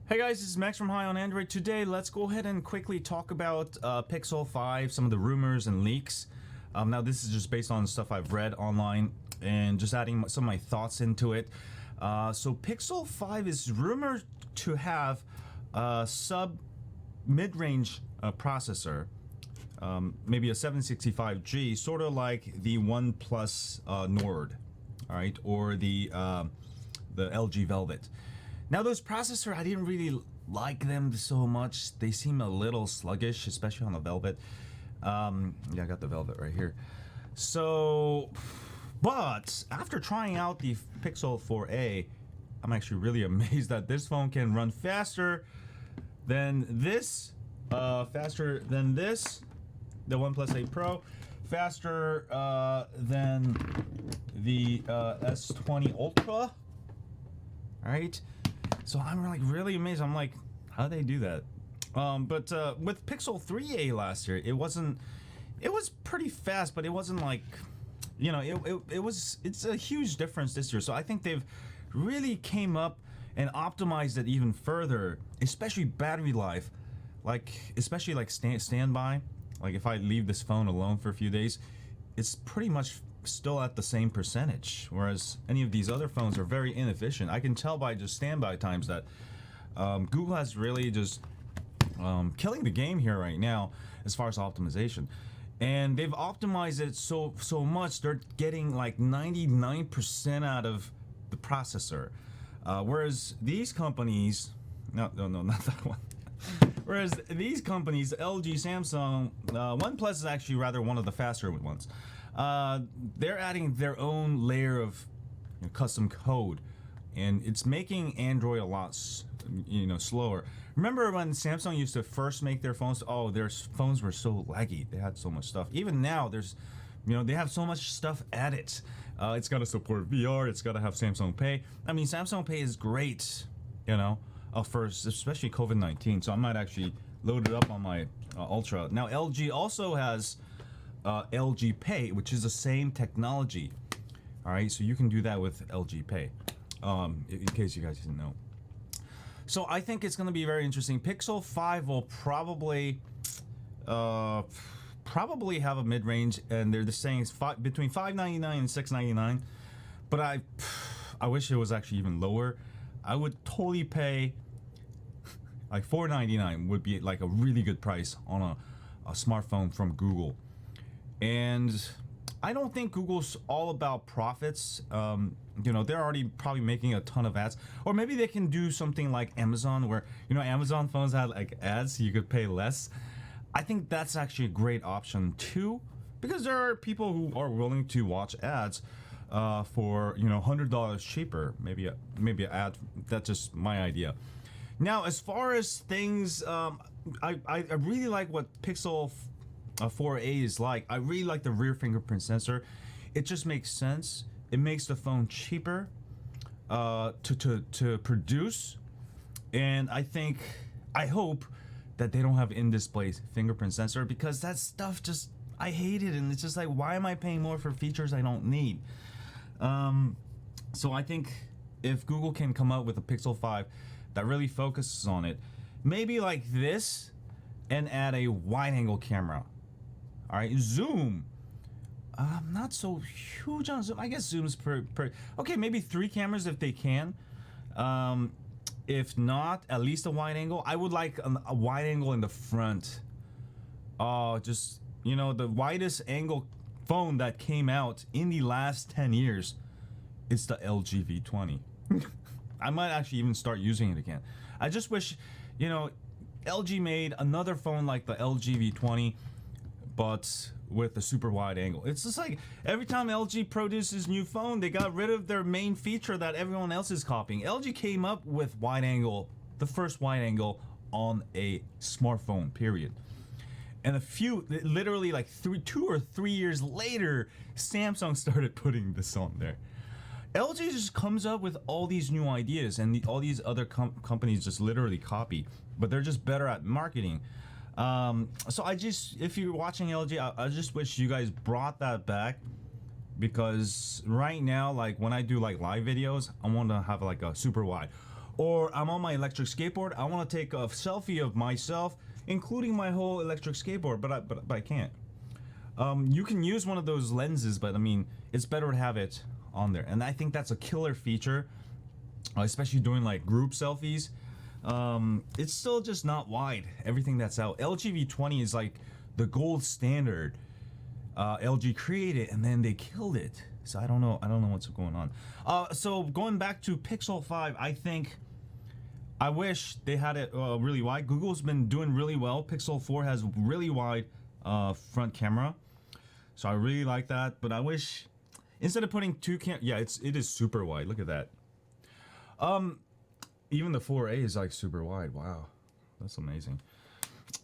Hey guys, this is Max from HighOnAndroid. Today, let's go ahead and quickly talk about Pixel 5, some of the rumors and leaks. Now, this is just based on stuff I've read online and just adding some of my thoughts into it. So, Pixel 5 is rumored to have a mid-range processor, maybe a 765G, sort of like the OnePlus Nord, all right, or the LG Velvet. Now those processors, I didn't really like them so much. They seem a little sluggish, especially on the Velvet. Yeah, I got the Velvet right here. So, but after trying out the Pixel 4a, I'm actually really amazed that this phone can run faster than this, the OnePlus 8 Pro, faster than the S20 Ultra. All right. So I'm like really amazed. I'm like, how do they do that? But with Pixel 3a last year, it was pretty fast, but it wasn't like, you know, it's a huge difference this year. So I think they've really came up and optimized it even further, especially battery life, especially standby. Like if I leave this phone alone for a few days, it's pretty much still at the same percentage, whereas any of these other phones are very inefficient. I can tell by just standby times that Google has really just killing the game here right now as far as optimization, and they've optimized it so much they're getting like 99% out of the processor, whereas these companies, no, not that one. Whereas these companies, LG, Samsung, OnePlus is actually rather one of the faster ones. They're adding their own layer of custom code, and it's making Android a lot, slower. Remember when Samsung used to first make their phones? Oh, their phones were so laggy. They had so much stuff. Even now, they have so much stuff added. It's got to support VR. It's got to have Samsung Pay. I mean, Samsung Pay is great, first, especially COVID-19. So I might actually load it up on my Ultra. Now, LG also has LG Pay, which is the same technology. All right, so you can do that with LG Pay, in case you guys didn't know. So I think it's going to be very interesting. Pixel 5 will probably have a mid-range, and they're saying it's between $599 and $699. But I wish it was actually even lower. I would totally pay like $499 would be like a really good price on a smartphone from Google. And I don't think Google's all about profits. They're already probably making a ton of ads, or maybe they can do something like Amazon, where Amazon phones had like ads, so you could pay less. I think that's actually a great option too, because there are people who are willing to watch ads for $100 cheaper. Maybe an ad. That's just my idea. Now, as far as things, I really like what Pixel 4a is like. I really like the rear fingerprint sensor. It just makes sense. It makes the phone cheaper to produce, and I hope that they don't have in-display fingerprint sensor, because that stuff I hate it, and it's just like, why am I paying more for features I don't need? So I think if Google can come up with a Pixel 5 that really focuses on it, maybe like this, and add a wide-angle camera. All right, zoom. I'm not so huge on zoom. I guess zoom is okay. Maybe 3 cameras if they can. If not, at least a wide angle. I would like a wide angle in the front. The widest angle phone that came out in the last 10 years is the LG V20. I might actually even start using it again. I just wish, LG made another phone like the LG V20, but with a super wide angle. It's just like every time LG produces new phone, they got rid of their main feature that everyone else is copying. LG came up with wide angle, the first wide angle on a smartphone, period. And literally like 2 or 3 years later, Samsung started putting this on there. LG just comes up with all these new ideas, and all these other companies just literally copy, but they're just better at marketing. So if you're watching LG, I just wish you guys brought that back, because right now, like when I do like live videos, I want to have like a super wide, or I'm on my electric skateboard. I want to take a selfie of myself, including my whole electric skateboard, but I can't. You can use one of those lenses, but I mean, it's better to have it on there, and I think that's a killer feature, especially doing like group selfies. It's still just not wide. Everything that's out, LG V20 is like the gold standard. LG created and then they killed it. So I don't know what's going on. So going back to Pixel 5, I wish they had it really wide. Google's been doing really well. Pixel 4 has really wide front camera, so I really like that. But I wish instead of putting it is super wide. Look at that. Even the 4A is like super wide. Wow, that's amazing.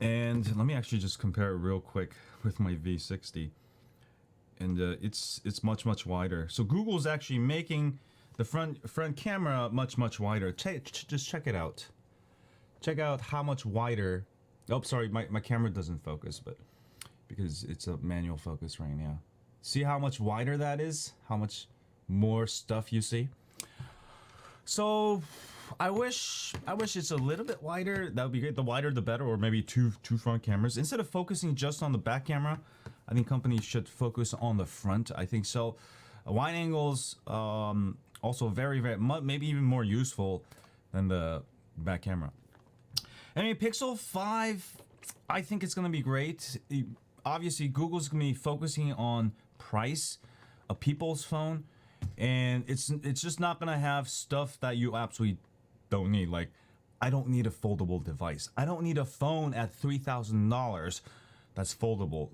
And let me actually just compare it real quick with my V60, and it's much wider. So Google's actually making the front camera much wider. Just check it out. Check out how much wider. Oh, sorry, my camera doesn't focus, but because it's a manual focus right now. See how much wider that is? How much more stuff you see? So I wish it's a little bit wider. That would be great. The wider the better, or maybe two front cameras. Instead of focusing just on the back camera, I think companies should focus on the front. I think so. Wide angles also very maybe even more useful than the back camera. Anyway, Pixel 5, I think it's gonna be great. Obviously, Google's gonna be focusing on price, a people's phone, and it's just not gonna have stuff that you absolutely don't need. Like, I don't need a foldable device. I don't need a phone at $3,000 that's foldable.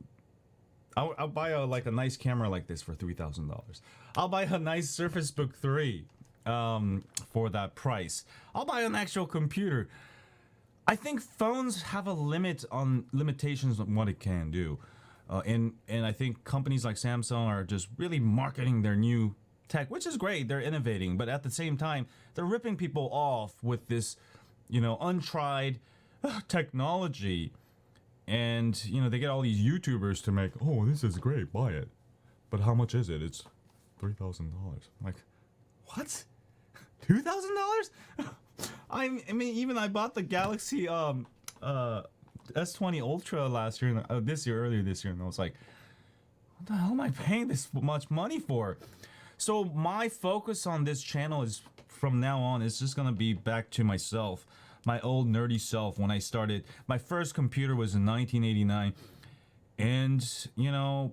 I'll buy a nice camera like this for $3,000. I'll buy a nice Surface Book 3 for that price. I'll buy an actual computer. I think phones have a limitations on what it can do, and I think companies like Samsung are just really marketing their new tech, which is great. They're innovating, but at the same time, they're ripping people off with this, untried technology. And they get all these YouTubers to make, oh, this is great, buy it. But how much is it? It's $3,000. Like, what? $2,000? I mean, even I bought the Galaxy S20 Ultra last year, earlier this year, and I was like, what the hell am I paying this much money for? So my focus on this channel is, from now on, is just gonna be back to myself. My old nerdy self. When I started, my first computer was in 1989, and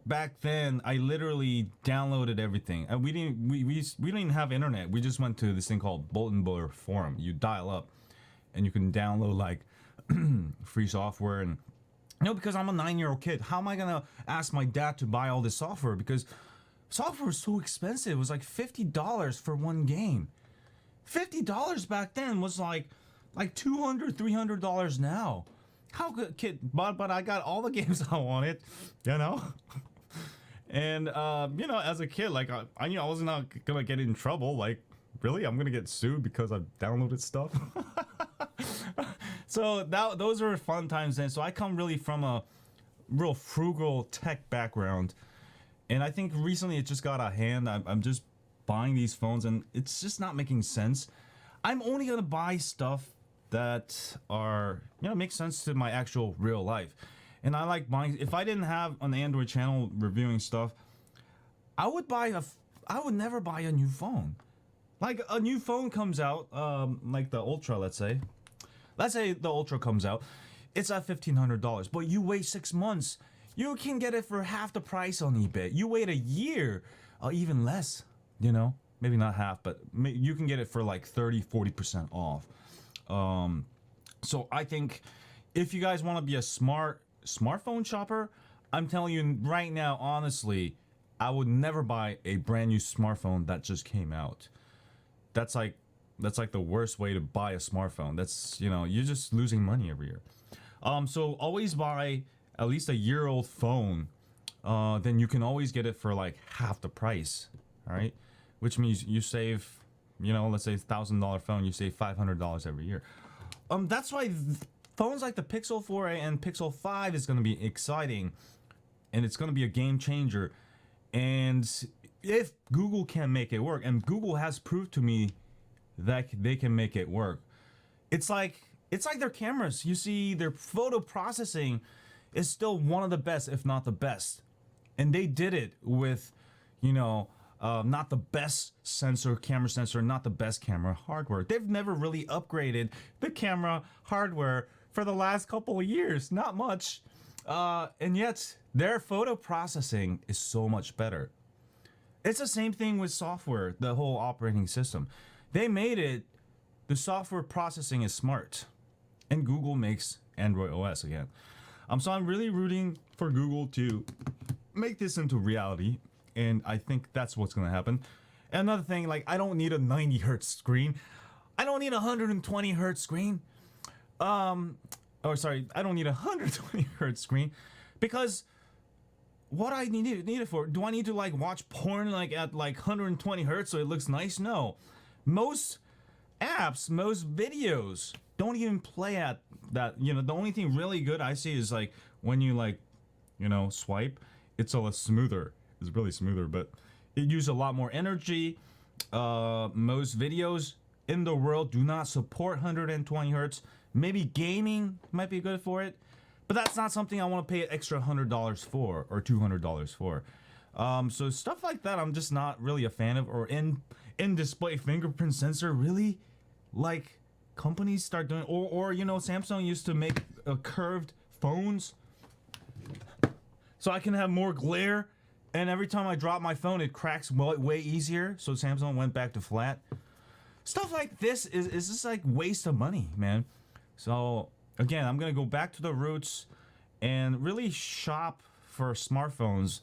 back then I literally downloaded everything. And we didn't have internet. We just went to this thing called Bulletin Board Forum. You dial up, and you can download like free software. And because I'm a 9-year-old kid, how am I gonna ask my dad to buy all this software? Because software was so expensive. It was like $50 for one game. $50 back then was like $200, $300 now. How good, kid? But I got all the games I wanted, and as a kid, like I knew I was not gonna get in trouble. Like, really, I'm gonna get sued because I downloaded stuff. So those were fun times then. So I come really from a real frugal tech background, and I think recently it just got out of hand. I'm just buying these phones, and it's just not making sense. I'm only gonna buy stuff that are make sense to my actual real life, and I like buying. If I didn't have an Android channel reviewing stuff, I would never buy a new phone. Like, a new phone comes out, like the Ultra, let's say the Ultra comes out, it's at $1,500, but you wait 6 months, you can get it for half the price on eBay. You wait a year, even less, maybe not half, but you can get it for like 30-40% off. So I think if you guys want to be a smartphone shopper, I'm telling you right now, honestly, I would never buy a brand new smartphone that just came out. That's like the worst way to buy a smartphone. That's, you're just losing money every year. So always buy at least a year-old phone. Then you can always get it for like half the price. All right, which means you save. Let's say $1,000 phone, you save $500 every year. That's why phones like the Pixel 4a and Pixel 5 is going to be exciting, and it's going to be a game changer. And if Google can make it work, and Google has proved to me that they can make it work. It's like their cameras. You see, their photo processing is still one of the best, if not the best. And they did it with, not the best camera sensor, not the best camera hardware. They've never really upgraded the camera hardware for the last couple of years. Not much. And yet, their photo processing is so much better. It's the same thing with software, the whole operating system. They made it, the software processing is smart. And Google makes Android OS again. So I'm really rooting for Google to make this into reality. And I think that's what's going to happen. And another thing, like, I don't need a 90 hertz screen. I don't need a 120 hertz screen. I don't need a 120 hertz screen, because what I need it for? Do I need to like watch porn like at like 120 hertz so it looks nice? No. Most apps, most videos don't even play at that. The only thing really good I see is like when you swipe, it's a lot smoother. It's really smoother, but it uses a lot more energy. Most videos in the world do not support 120 hertz. Maybe gaming might be good for it, but that's not something I want to pay an extra $100 for or $200 for. So stuff like that, I'm just not really a fan of. Or in-display fingerprint sensor, really? Like, companies start doing, or Samsung used to make curved phones, so I can have more glare. And every time I drop my phone, it cracks way easier. So Samsung went back to flat. Stuff like this is just like waste of money, man. So again, I'm gonna go back to the roots and really shop for smartphones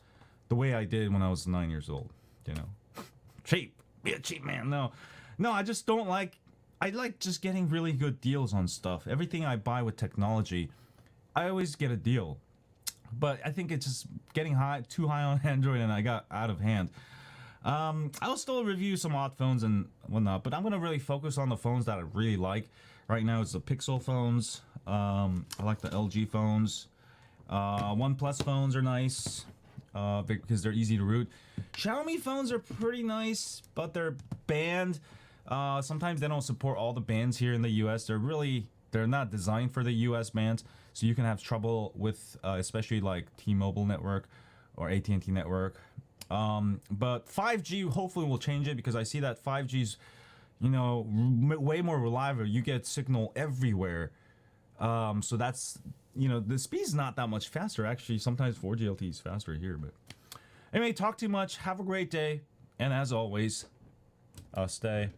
the way I did when I was 9 years old. Cheap, be a cheap man. No, I just don't like. I like just getting really good deals on stuff. Everything I buy with technology, I always get a deal. But I think it's just getting too high on Android, and I got out of hand. I'll still review some odd phones and whatnot, but I'm gonna really focus on the phones that I really like. Right now, it's the Pixel phones. I like the LG phones. OnePlus phones are nice because they're easy to root. Xiaomi phones are pretty nice, but they're banned. Sometimes they don't support all the bands here in the US. They're not designed for the US bands, so you can have trouble with especially like T-Mobile network or AT&T network. But 5G hopefully will change it, because I see that 5G's way more reliable. You get signal everywhere. So that's the speed's not that much faster. Actually, sometimes 4G LTE is faster here. But anyway, talk too much. Have a great day, and as always, stay.